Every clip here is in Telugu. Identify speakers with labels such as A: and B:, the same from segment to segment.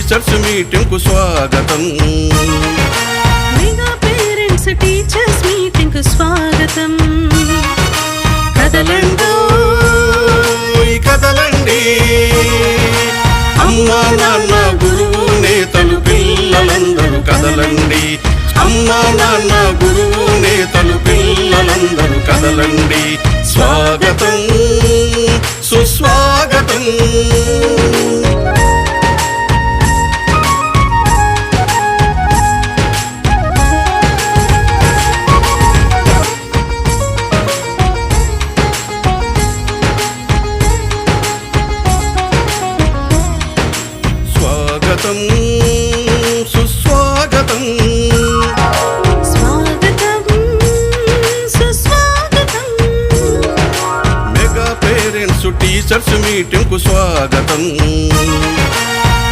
A: టీచర్స్ మీటింగ్ కు స్వాగతం.
B: మెగా పేరెంట్స్ టీచర్స్ మీటింగ్ కు స్వాగతం. కదలండి
A: కదలండి, అమ్మా నాన్న గురువు నేతలు పిల్లలందరూ కదలండి. అమ్మా నాన్న గురువు నేతలు పిల్లలందరూ కదలండి. స్వాగతం సుస్వాగతం. స్వాగతం సుస్వాగతం.
B: స్వాగతం సుస్వాగతం.
A: మెగా పేరెంట్స్ టీచర్స్ మీటింగ్ కు స్వాగతం.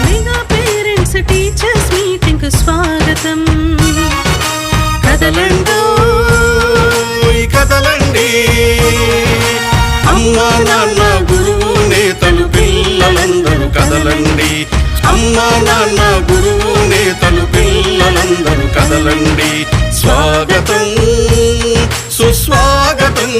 B: మెగా పేరెంట్స్ టీచర్స్ మీటింగ్ కు స్వాగతం. కదలండి
A: కదలండి, అమ్మా నాన్న గురువు నేతలు పిల్లలందరూ కదలండి. అమ్మా నాన్న గురువు నేతలు పిల్లలందరూ కదలండి. స్వాగతం సుస్వాగతం.